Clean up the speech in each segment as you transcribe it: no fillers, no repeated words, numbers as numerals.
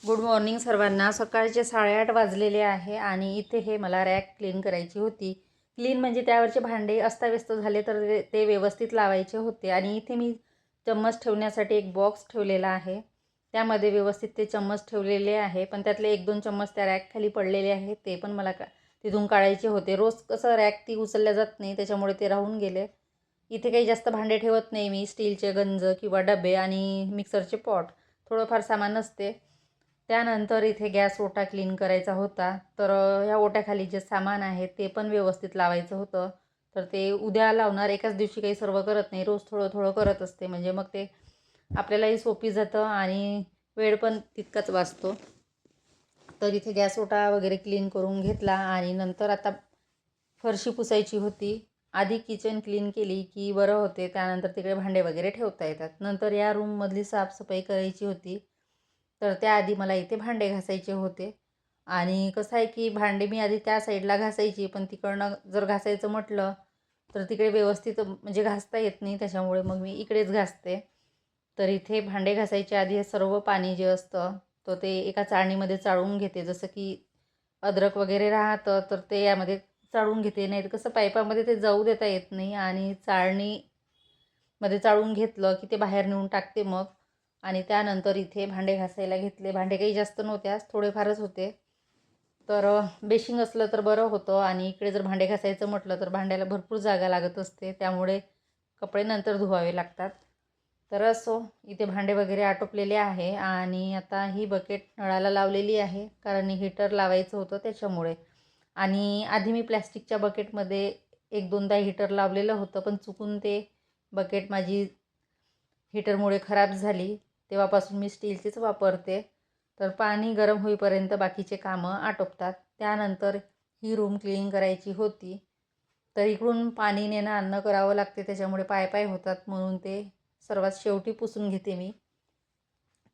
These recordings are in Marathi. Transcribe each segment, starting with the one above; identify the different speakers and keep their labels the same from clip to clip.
Speaker 1: गुड मॉर्निंग सर्वांना. सकाळचे 8:30 वाजलेले आहे आणि इथे हे मला रॅक क्लीन करायची होती. क्लीन म्हणजे त्यावरचे भांडे अस्ताव्यस्त झाले तर ते व्यवस्थित लावायचे होते. आणि इथे मी चम्मच ठेवण्यासाठी एक बॉक्स ठेवलेला आहे. त्यामध्ये व्यवस्थित ते चम्मच ठेवलेले आहे, पण त्यातले 1-2 चम्मच त्या रॅक खाली पडलेले आहेत. ते पण मला तिथून काढायचे होते. रोज कसं रॅक ती उचलल्या जात नाही, त्याच्यामुळे ते राहून गेले. इथे काही जास्त भांडे ठेवत नाही मी. स्टीलचे गंज किंवा डबे आणि मिक्सरचे पॉट, थोडंफार सामान असते. त्यानंतर इथे गॅस ओटा क्लीन करायचा होता. तर ह्या ओट्याखाली जे सामान आहे ते पण व्यवस्थित लावायचं होतं. तर ते उद्या लावणार. एकाच दिवशी काही सर्व करत नाही, रोज थोडं थोडं करत असते. म्हणजे मग ते आपल्यालाही सोपी जातं आणि वेळ पण तितकाच वाचतो. तर इथे गॅस ओटा वगैरे क्लीन करून घेतला आणि नंतर आता फरशी पुसायची होती. आधी किचन क्लीन केली की बरं होते, त्यानंतर तिकडे भांडे वगैरे ठेवता येतात. नंतर या रूममधली साफसफाई करायची होती. तर त्याआधी मला इथे भांडे घासायचे होते. आणि कसं आहे की भांडे मी आधी त्या साईडला घासायची, पण तिकडनं जर घासायचं म्हटलं तर तिकडे व्यवस्थित म्हणजे घासता येत नाही, त्याच्यामुळे मग मी इकडेच घासते. तर इथे भांडे घासायच्या आधी हे सर्व पाणी जे असतं तर ते एका चाळणीमध्ये चाळून घेते. जसं की अद्रक वगैरे राहतं तर ते यामध्ये चाळून घेते. नाही तर कसं पाईपामध्ये ते जाऊ देता येत नाही, आणि चाळणीमध्ये चाळून घेतलं की ते बाहेर नेऊन टाकते मग. आणि त्यानंतर इथे भांडे घासायला घेतले. भांडे काही जास्त नव्हते, थोडेफारच होते. तर बेशिंग असलं तर बरं होतं. आणि इकडे जर भांडे घासायचं म्हटलं तर भांड्याला भरपूर जागा लागत असते, त्यामुळे कपडे नंतर धुवावे लागतात. तर असो, इथे भांडे वगैरे आटोपलेले आहे. आणि आता ही बकेट नळाला लावलेली आहे, कारण हीटर लावायचं होतं त्याच्यामुळे. आणि आधी मी प्लॅस्टिकच्या बकेटमध्ये 1-2दा हीटर लावलेलं होतं, पण चुकून ते बकेट माझी हीटरमुळे खराब झाली. तेव्हापासून मी स्टीलचीच वापरते. तर पाणी गरम होईपर्यंत बाकीचे कामं आटोपतात. त्यानंतर ही रूम क्लीन करायची होती. तर इकडून पाणी नेणं आणणं करावं लागते, त्याच्यामुळे पाय होतात, म्हणून ते सर्वात शेवटी पुसून घेते मी.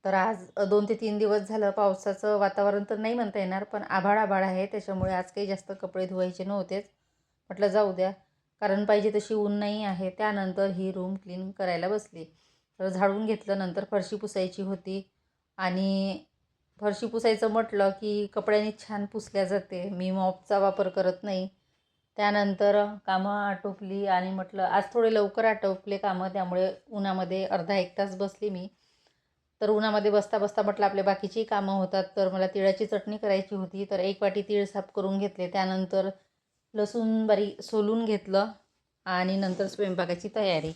Speaker 1: तर आज 2 ते 3 दिवस झालं पावसाचं वातावरण तर नाही म्हणता येणार, पण आभाळ आहे, त्याच्यामुळे आज काही जास्त कपडे धुवायचे नव्हतेच. म्हटलं जाऊ द्या, कारण पाहिजे तशी ऊन नाही आहे. त्यानंतर ही रूम क्लीन करायला बसली. तर झाडून घेतलं. नंतर फरशी पुसायची होती. आणि फरशी पुसायचं म्हटलं की कपड्यांनी छान पुसल्या जाते. मी मॉपचा वापर करत नाही. त्यानंतर कामं आटोपली आणि म्हटलं आज थोडे लवकर आटोपले कामं, त्यामुळे उन्हामध्ये अर्धा 1 तास बसली मी. तर उन्हामध्ये बसता बसता म्हटलं आपले बाकीचीही कामं होतात. तर मला तिळाची चटणी करायची होती. तर 1 वाटी तीळ साफ करून घेतले. त्यानंतर लसूण बारीक सोलून घेतलं आणि नंतर स्वयंपाकाची तयारी.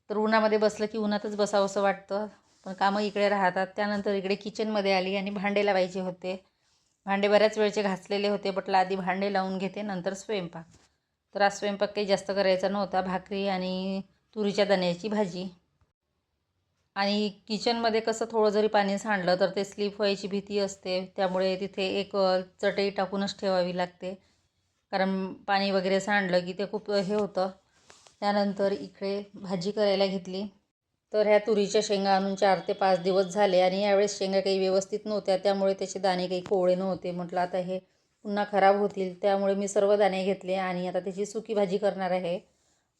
Speaker 1: तर उन्हामध्ये बसलं की उन्हातच बसावंसं वाटतं, पण कामं इकडे राहतात. त्यानंतर इकडे किचनमध्ये आली आणि भांडे लावायचे होते. भांडे बऱ्याच वेळचे घासलेले होते. म्हटलं आधी भांडे लावून घेते, नंतर स्वयंपाक. तर आज स्वयंपाक काही जास्त करायचा नव्हता. भाकरी आणि तुरीच्या दाण्याची भाजी. आणि किचनमध्ये कसं थोडं जरी पाणी सांडलं तर ते स्लिप व्हायची भीती असते, त्यामुळे तिथे एक चटई टाकूनच ठेवावी लागते, कारण पाणी वगैरे सांडलं की ते खूप हे होतं. त्यानंतर इकडे भाजी करायला घेतली. तर ह्या तुरीच्या शेंगा आणून 4 ते 5 दिवस झाले आणि यावेळेस शेंगा काही व्यवस्थित नव्हत्या, त्यामुळे त्याचे दाणे काही कोवळे नव्हते. म्हटलं आता हे पुन्हा खराब होतील, त्यामुळे मी सर्व दाणे घेतले आणि आता त्याची सुकी भाजी करणार आहे.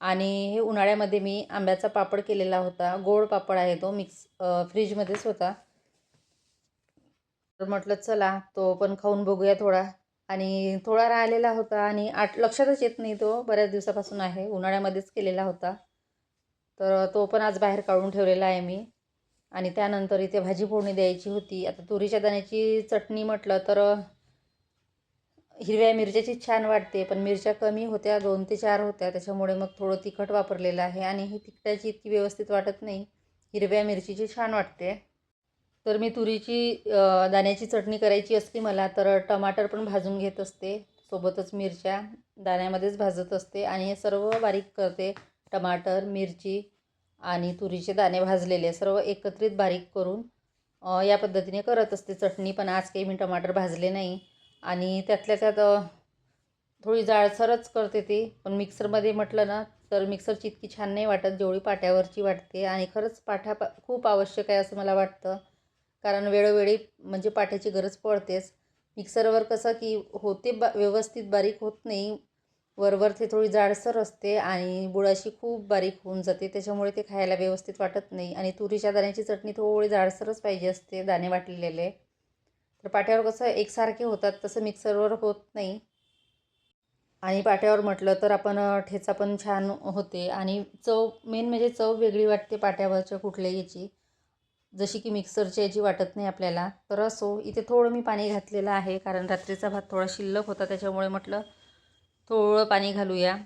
Speaker 1: आणि हे उन्हाळ्यामध्ये मी आंब्याचा पापड केलेला होता. गोड पापड आहे तो, फ्रीजमध्येच होता. तर म्हटलं चला तो पण खाऊन बघूया थोडा. आणि थोडा राहिलेला होता आणि लक्षातच येत नाही, तो बऱ्याच दिवसापासून आहे, उन्हाळ्यामध्येच केलेला होता. तर तो पण आज बाहेर काढून ठेवलेला आहे मी. आणि त्यानंतर इथे भाजी फोडणी द्यायची होती. आता तुरीच्या दाण्याची चटणी म्हटलं तर हिरव्या मिरच्याची छान वाटते, पण मिरच्या कमी होत्या, 2 ते 4 होत्या, त्याच्यामुळे मग थोडं तिखट वापरलेलं आहे. आणि ही तिखटाची इतकी व्यवस्थित वाटत नाही, हिरव्या मिरचीची छान वाटते. तर मी दाण्याची चटणी करायची असते मला, तर टमाटर पण भाजून घेत असते, सोबतच मिरच्या दाण्यामध्येच भाजत असते आणि हे सर्व बारीक करते. टमाटर, मिरची आणि तुरीचे दाणे भाजलेले सर्व एकत्रित बारीक करून या पद्धतीने करत असते चटणी. पण आज काही मी टमाटर भाजले नाही आणि त्यातल्या त्यात थोडी जाडसरच करते ती. पण मिक्सरमध्ये म्हटलं ना तर मिक्सरची इतकी छान नाही वाटत जेवढी पाट्यावरची वाटते. आणि खरंच पाठा खूप आवश्यक आहे असं मला वाटतं, कारण वेळोवेळी म्हणजे पाट्याची गरज पडतेच. मिक्सरवर कसं की होते व्यवस्थित बारीक होत नाही, वरवर ते थोडी जाडसर असते आणि बुडाशी खूप बारीक होऊन जाते, त्याच्यामुळे ते खायला व्यवस्थित वाटत नाही. आणि तुरीच्या दाण्याची चटणी थोडी जाडसरच पाहिजे असते, दाणे वाटलेले. तर पाट्यावर कसं एकसारखे होतात, तसं मिक्सरवर होत नाही. आणि पाट्यावर म्हटलं तर आपण ठेचा पण छान होते आणि चव मेन म्हणजे चव वेगळी वाटते पाट्यावरच्या कुठल्याही याची, जशी की मिक्सरच्या याची वाटत नाही आपल्याला. तर असो, इथे थोडं मी पाणी घातलेलं आहे कारण रात्रीचा भात थोडा शिल्लक होता, त्याच्यामुळे म्हटलं थोडं पाणी घालूया.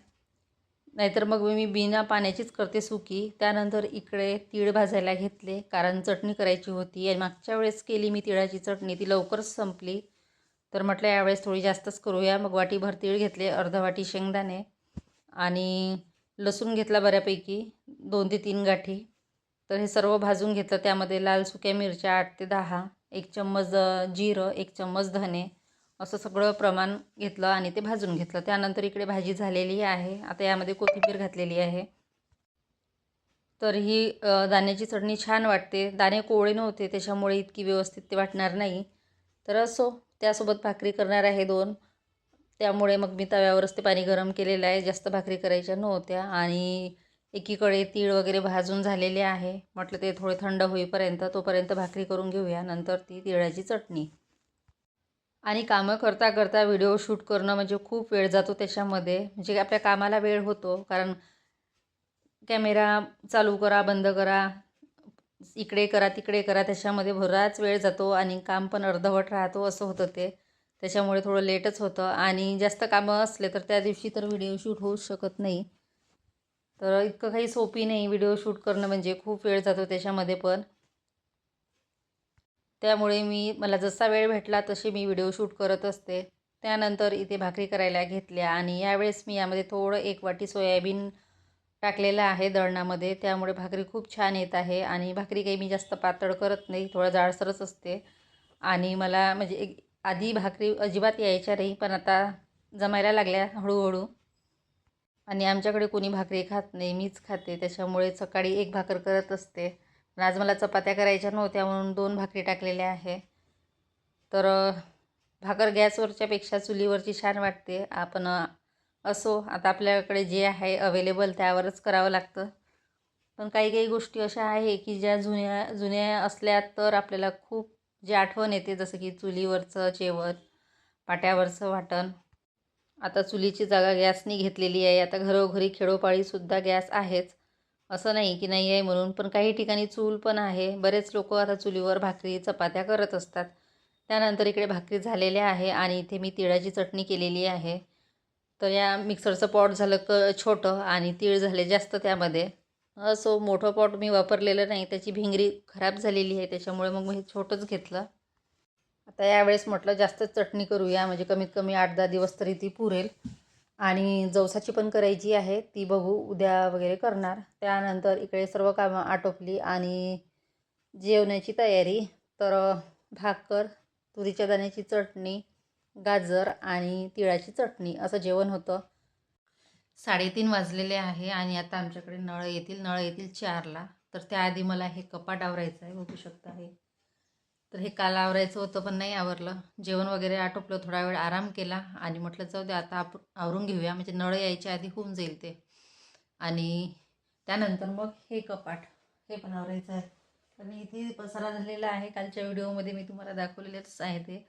Speaker 1: नाहीतर मग मी बिना पाण्याचीच करते सुकी. त्यानंतर इकडे तीळ भाजायला घेतले कारण चटणी करायची होती आणि मागच्या वेळेस केली मी तिळाची चटणी, ती लवकरच संपली. तर म्हटलं यावेळेस थोडी जास्तच करूया. मग वाटीभर तीळ घेतले, अर्धा वाटी शेंगदाणे आणि लसूण घेतला बऱ्यापैकी 2 ते 3 गाठी. तर हे सर्व भाजून घेतलं. त्यामध्ये लाल सुक्या मिरच्या 8 ते 10, 1 चम्मच जिरं, 1 चम्मच धने असं सगळं प्रमाण घेतलं आणि ते भाजून घेतलं. त्यानंतर इकडे भाजी झालेली आहे. आता यामध्ये कोथिंबीर घातलेली आहे. तर ही दाण्याची चटणी छान वाटते. दाणे कोवळे नव्हते त्याच्यामुळे इतकी व्यवस्थित ते वाटणार नाही. तर असो, त्यासोबत भाकरी करणार आहे 2. त्यामुळे मग मी तव्यावरच ते पाणी गरम केलेलं आहे. जास्त भाकरी करायच्या नव्हत्या आणि एकीकडे तीळ वगैरे भाजून झालेले आहे. म्हटलं ते थोडे थंड होईपर्यंत तोपर्यंत भाकरी करून घेऊया, नंतर ती तिळाची चटणी. आणि कामं करता करता व्हिडिओ शूट करणं म्हणजे खूप वेळ जातो त्याच्यामध्ये. म्हणजे आपल्या कामाला वेळ होतो कारण कॅमेरा चालू करा, बंद करा, इकडे करा, तिकडे करा, त्याच्यामध्ये बराच वेळ जातो आणि काम पण अर्धवट राहतो, असं होतं ते. त्याच्यामुळे थोडं लेटच होतं आणि जास्त कामं असले तर त्या दिवशी तर व्हिडिओ शूट होऊच शकत नाही. तर इतकं काही सोपी नाही व्हिडिओ शूट करणं, म्हणजे खूप वेळ जातो त्याच्यामध्ये पण. त्यामुळे मला जसा वेळ भेटला तशी मी व्हिडिओ शूट करत असते. त्यानंतर इथे भाकरी करायला घेतल्या आणि यावेळेस मी यामध्ये थोडं 1 वाटी सोयाबीन टाकलेलं आहे दळणामध्ये. त्यामुळे भाकरी खूप छान येत आहे आणि भाकरी काही मी जास्त पातळ करत नाही, थोडं जाडसरच असते. आणि मला म्हणजे आधी भाकरी अजिबात यायच्या नाही, पण आता जमायला लागल्या हळूहळू. आणि आमच्याकडे कोणी भाकरी खात नाही, मीच खाते. त्याच्यामुळे सकाळी 1 भाकर करत असते. पण आज मला चपात्या करायच्या नव्हत्या म्हणून 2 भाकरी टाकलेल्या आहे. तर भाकर गॅसवरच्यापेक्षा चुलीवरची छान वाटते. आपण असो, आता आपल्याकडे जे आहे अवेलेबल त्यावरच करावं लागतं. पण काही काही गोष्टी अशा आहे की ज्या जुन्या जुन्या असल्या तर आपल्याला खूप जे आठवण येते, जसं की चुलीवरचं जेवण, पाट्यावरचं वाटण. आता चुलीची जागा गॅसनी घेतलेली आहे. आता घरोघरी खेडोपाडीसुद्धा गॅस आहेच. असं नाही की नाही आहे म्हणून. पण काही ठिकाणी चूल पण आहे. बरेच लोक आता चुलीवर भाकरी, चपात्या करत असतात. त्यानंतर इकडे भाकरी झालेल्या आहे आणि इथे मी तिळाची चटणी केलेली आहे. तर या मिक्सरचं पॉट झालं छोटं आणि तीळ झाले जास्त त्यामध्ये. असो, मोठं पॉट मी वापरलेलं नाही. त्याची भिंगरी खराब झालेली आहे, त्याच्यामुळे मग मी हे छोटंच घेतलं. आता यावेळेस म्हटलं जास्त चटणी करूया, म्हणजे कमीत कमी 8-10 दिवस तरी ती पुरेल. आणि जवसाची पण करायची आहे, ती बघू उद्या वगैरे करणार. त्यानंतर इकडे सर्व कामं आटोपली आणि जेवणाची तयारी. तर भाकर, तुरीच्या दाण्याची चटणी, गाजर आणि तिळाची चटणी असं जेवण होतं. 3:30 वाजलेले आहे आणि आता आमच्याकडे नळ येतील 4ला. तर त्याआधी मला हे कपाट आवरायचं आहे, बघू शकता हे. तर हे काल आवरायचं होतं पण नाही आवरलं. जेवण वगैरे आटोपलं, थोडा वेळ आराम केला आणि म्हटलं जाऊ दे आता आपण आवरून घेऊया, म्हणजे नळ यायच्या आधी होऊन जाईल ते. आणि त्यानंतर मग हे कपाट, हे पण आवरायचं आहे. तर इथे पसारा झालेला आहे, कालच्या व्हिडिओमध्ये मी तुम्हाला दाखवलेलंच आहे ते.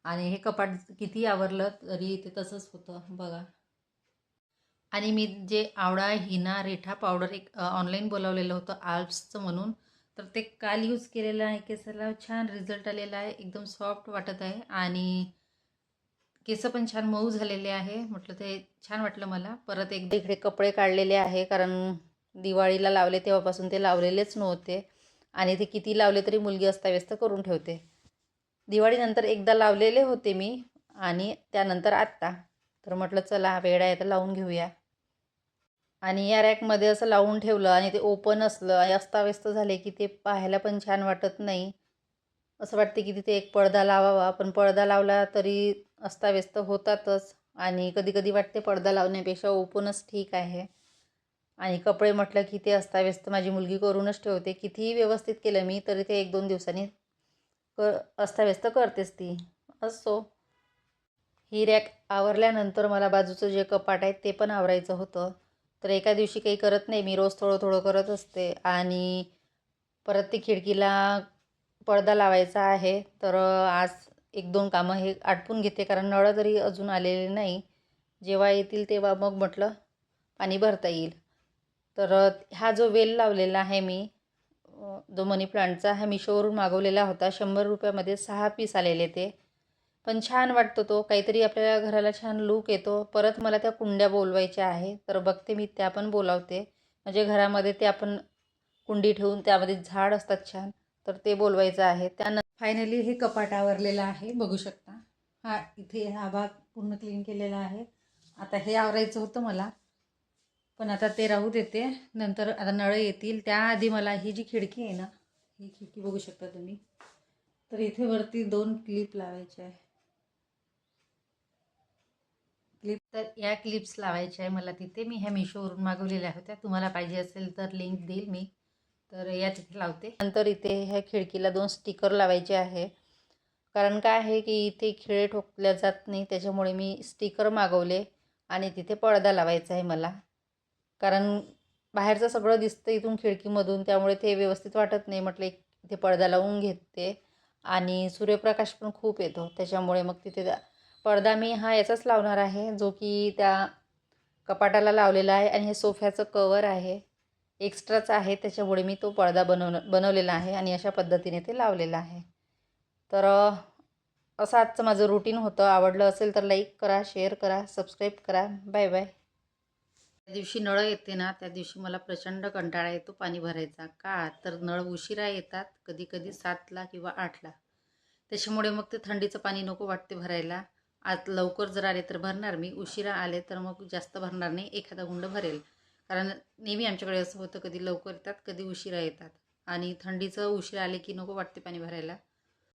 Speaker 1: आणि हे कपाट किती आवरलं तरी ते तसंच होतं बघा. आणि मी जे आवळा, हिना, रेठा पावडर एक ऑनलाईन बोलावलेलं होतं आल्प्सचं म्हणून, तर ते काल यूज केलेलं आहे. केसाला छान रिझल्ट आलेला आहे, एकदम सॉफ्ट वाटत आहे आणि केस पण छान मऊ झालेले आहे. म्हटलं ते छान वाटलं मला. परत एकदा इकडे कपडे काढलेले आहे कारण दिवाळीला लावले तेव्हापासून ते लावलेलेच नव्हते आणि ते किती लावले तरी मुलगी अस्ताव्यस्त करून ठेवते. दिवाळीनंतर एकदा लावलेले होते मी आणि त्यानंतर आत्ता. तर म्हटलं चला वेळ आहे तर लावून घेऊया. आणि या रॅकमध्ये असं लावून ठेवलं आणि ते ओपन असलं आणि अस्ताव्यस्त झाले की ते पाहायला पण छान वाटत नाही. असं वाटते की तिथे एक पडदा लावावा, पण पडदा लावला तरी अस्ताव्यस्त होतातच आणि कधी कधी वाटते पडदा लावण्यापेक्षा ओपनच ठीक आहे. आणि कपडे म्हटलं की ते अस्ताव्यस्त माझी मुलगी करूनच ठेवते. कितीही व्यवस्थित केलं मी तरी ते 1-2 दिवसांनी अस्ताव्यस्त करतेच ती. असो, ही रॅक आवरल्यानंतर मला बाजूचं जे कपाट आहे ते पण आवरायचं होतं. तर एका दिवशी काही करत नाही मी, रोज थोडं थोडं करत असते. आणि परत ती खिडकीला पडदा लावायचा आहे. तर आज 1-2 कामं हे आटपून घेते, कारण नळ तरी अजून आलेले नाही. जेव्हा येतील तेव्हा मग म्हटलं पाणी भरता येईल. तर हा जो वेल लावलेला आहे मी, जो मनी प्लांटचा, हा मिशोवरून मागवलेला होता. 100 रुपयामध्ये 6 पीस आलेले ते. पण छान वाटतो तो, काहीतरी आपल्या घराला छान लूक येतो. परत मला त्या कुंड्या बोलवायच्या आहे, तर बघते मी त्या पण बोलावते. म्हणजे घरामध्ये ते आपण कुंडी ठेवून त्यामध्ये झाड असतात छान, तर ते बोलवायचं आहे. त्यानंतर फायनली हे कपाट आवरलेलं आहे, बघू शकता. इथे हा भाग पूर्ण क्लीन केलेला आहे. आता हे आवरायचं होतं मला, पण आता ते राहू देते. नंतर आता नळ येतील त्याआधी मला ही जी खिडकी आहे ना, ही खिडकी बघू शकता तुम्ही. तर इथे वरती 2 क्लिप लावायचे आहे. तर या क्लिप्स लावायच्या आहे मला तिथे. मी ह्या मिशोवरून मागवलेल्या होत्या. तुम्हाला पाहिजे असेल तर लिंक देईल मी. तर या तिथे लावते. नंतर इथे ह्या खिडकीला 2 स्टिकर लावायचे आहे. कारण काय आहे की इथे खिळे ठोकल्या जात नाही, त्याच्यामुळे मी स्टिकर मागवले. आणि तिथे पडदा लावायचा आहे मला. कारण बाहेरचं सगळं दिसतं इथून खिडकीमधून, त्यामुळे ते व्यवस्थित वाटत नाही. म्हटलं इथे पडदा लावून घेते. आणि सूर्यप्रकाश पण खूप येतो, त्याच्यामुळे मग तिथे पडदा मी याचाच लावणार आहे, जो की त्या कपाटाला लावलेला आहे. आणि हे सोफ्याचं कवर आहे, एक्स्ट्राच आहे, त्याच्यामुळे मी तो पडदा बनवलेला आहे आणि अशा पद्धतीने ते लावलेलं आहे. तर असं आजचं माझं रुटीन होतं. आवडलं असेल तर लाईक करा, शेअर करा, सबस्क्राईब करा. Bye bye. त्या दिवशी नळ येते ना, त्या दिवशी मला प्रचंड कंटाळा येतो पाणी भरायचा. का तर नळ उशिरा येतात, कधी कधी 7ला किंवा 8ला. त्याच्यामुळे मग ते थंडीचं पाणी नको वाटते भरायला. आज लवकर जर आले तर भरणार मी, उशिरा आले तर मग जास्त भरणार नाही, एखादा गुंड भरेल. कारण नेहमी आमच्याकडे असं होतं, कधी लवकर येतात कधी उशिरा येतात. आणि थंडीचं उशिरा आले की नको वाटते पाणी भरायला.